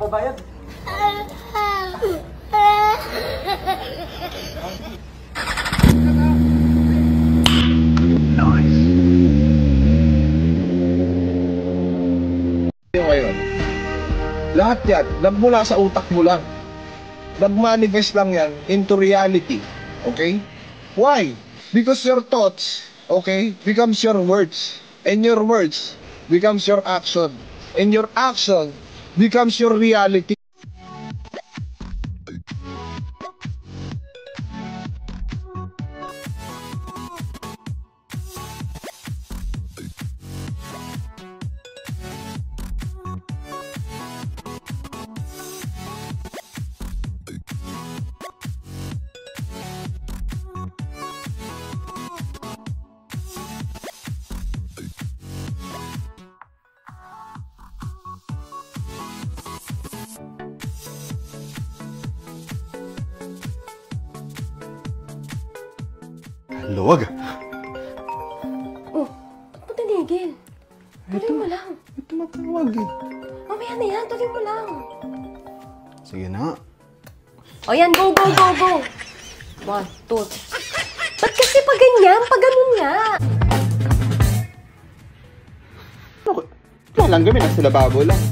magbabayad. Nice. Ngayon, lahat yan, nagmula sa utak mo lang. Nag-manifest lang yan into reality. Okay? Why? Because your thoughts, okay, becomes your words. And your words becomes your action. And your action becomes your reality. Luwag. Oh, ba't mo tinigil? Tuloy mo lang. Ito mapaluwag eh. Mamaya na yan, tuloy mo lang. Sige na. O yan, go, go, go, go. 1, 2. Ba't kasi pa ganyan? Pa ganun nga. Wala lang gamin, nasa lababo lang.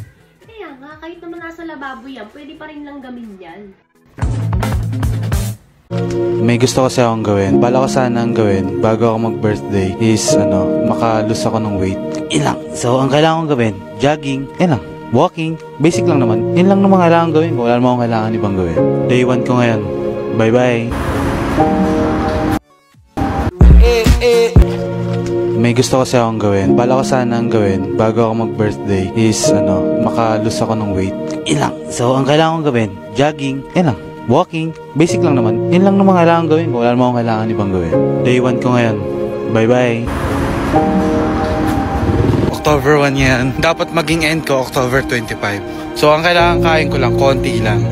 Kaya nga, kahit naman nasa lababo yan, pwede pa rin lang gamin yan. May gusto kasi akong gawin. Bala ko sana ang gawin bago ako mag-birthday is makalus ako ng weight. Ilang. So, ang kailangan kong gawin, jogging, ilang. Walking, basic lang naman. Yun lang naman kailangan gawin. Wala naman akong kailangan ibang gawin. Day 1 ko ngayon. Bye-bye. May gusto kasi akong gawin. Bala ko sana ang gawin bago ako mag-birthday is makalus ako ng weight. Ilang. So, ang kailangan kong gawin, jogging, ilang. Walking, basic lang naman. Yun lang naman kailangan gawin. Wala naman akong kailangan ibang gawin. Day 1 ko ngayon. Bye-bye. October 1 yan. Dapat maging end ko October 25. So, ang kailangan kain ko lang, konti lang.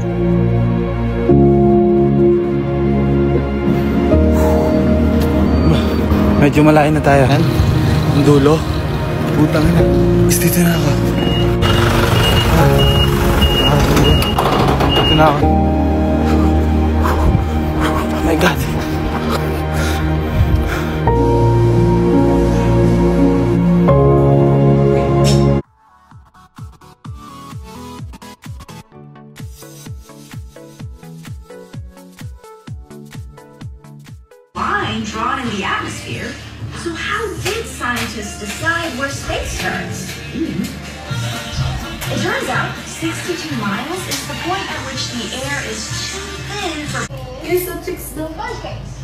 Medyo malayo na tayo. Ang dulo. Putang ina. Dito na ako. Dito na ako. Oh my God. Line drawn in the atmosphere. So how did scientists decide where space starts? It turns out 62 miles is the point at which the air is too thin for... You're such a sponge cakes.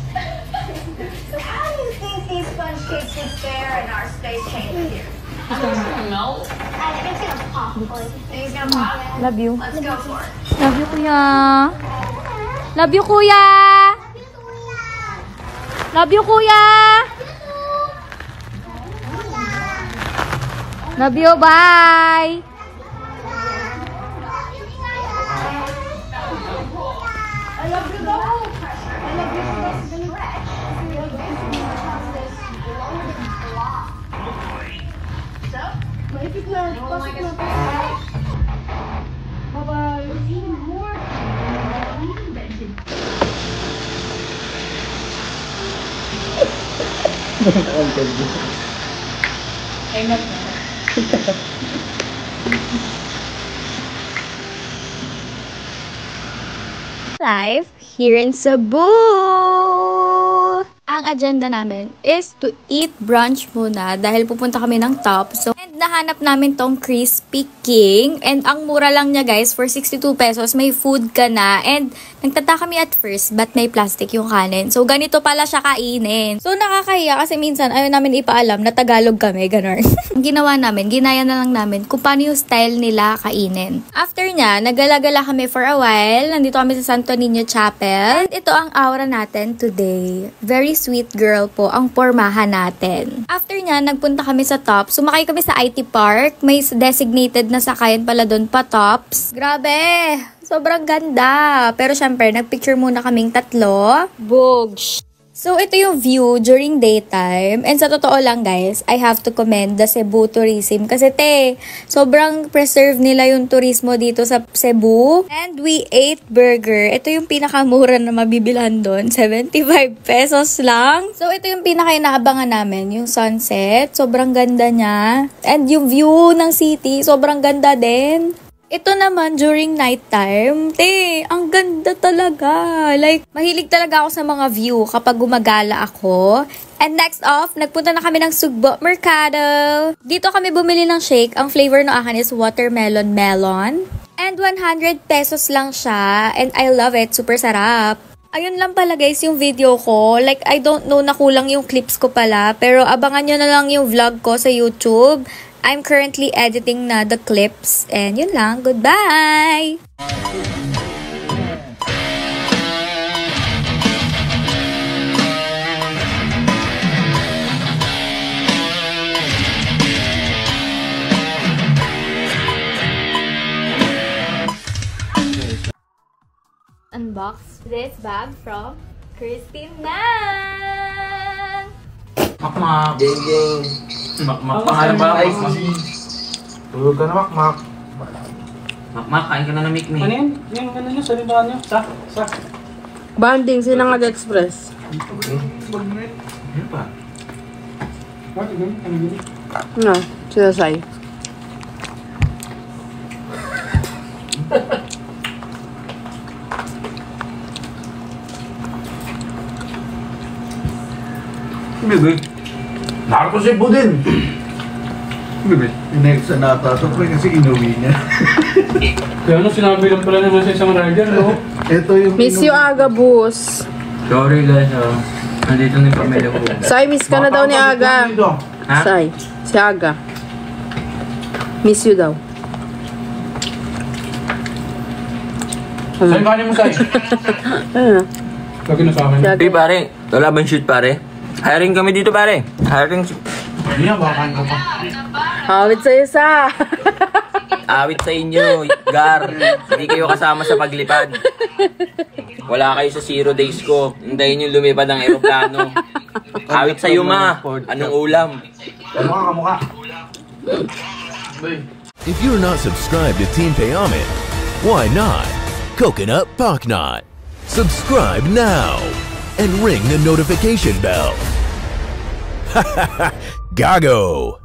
So how do you think these sponge cakes would fare in our space chamber here? I don't know. I think it's gonna pop. Think it's gonna pop? Love you. Let's go for it. Love you, kuya. Love you, kuya. Love you, kuya. Love you, bye. Live here in Cebu. Ang agenda namin is to eat brunch muna dahil pupunta kami ng Top. So, and nahanap namin tong Crispy King. And ang mura lang niya guys, for 62 pesos, may food ka na. And nagtata kami at first, but may plastic yung kanin. So, ganito pala siya kainin. So, nakakahiya kasi minsan ayaw namin ipaalam na Tagalog kami, ganun. Ang ginawa namin, ginaya na lang namin kung paano yung style nila kainin. After nya, nagala-gala kami for a while. Nandito kami sa Santo Niño Chapel. And ito ang aura natin today. Very sweet girl po ang pormahan natin. After nya, nagpunta kami sa Top. Sumakay kami sa IT Park. May designated na sakayan pala doon pa, Tops. Grabe! Sobrang ganda. Pero syempre, nagpicture muna kaming tatlo. Bogs! So, ito yung view during daytime. And sa totoo lang, guys, I have to commend the Cebu Tourism. Kasi, sobrang preserve nila yung turismo dito sa Cebu. And we ate burger. Ito yung pinakamura na mabibilhan doon. 75 pesos lang. So, ito yung pinaka-inaabangan namin. Yung sunset. Sobrang ganda niya. And yung view ng city, sobrang ganda din. Ito naman, during nighttime, ang ganda talaga. Like, mahilig talaga ako sa mga view kapag gumagala ako. And next off, nagpunta na kami ng Sugbo Mercado. Dito kami bumili ng shake. Ang flavor no akin is watermelon melon. And 100 pesos lang siya. And I love it. Super sarap. Ayun lang pala guys yung video ko. Like, I don't know na kulang yung clips ko pala. Pero abangan nyo na lang yung vlog ko sa YouTube. I'm currently editing na the clips. And yun lang. Goodbye! Unbox this bag from Christine Nang! Makmak. Gang, gang. Makmak. Pangalan ba? Makmak. Tulog ka na, Makmak. Makmak, kain ka na ng Mikmi. Ano yun? Yung ano nyo, salibahan nyo? Sa? Banding, Sinangag Express. Ano pa? No, sinasay. Bebe. Narko si Budin. Bebe. Next na nata. So, kasi inuwi niya. Kaya ano, sinabi lang pala naman sa isang rider, no? Ito yung Miss you Aga, boss. Sorry guys, nandito na yung pamilya ko. Say, miss ka na daw ni Aga. Ha? Say, si Aga. Miss you daw. Sa'yo kanin mo, Say. Ano? Lagi na sa akin. Hey pare, wala bang shoot pare? Hiring kami dito pare. Hiring. Hindi na, baka kain ko pa. Hawit sa'yo sa. Awit sa inyo, Gar. Hindi kayo kasama sa paglipad. Wala kayo sa 0 days ko. Hintayin yung lumipad ang eroplano. Awit sa'yo ma. Anong ulam? If you're not subscribed to Team Payaman, why not? Coconut Paknot. Subscribe now and ring the notification bell. Gago!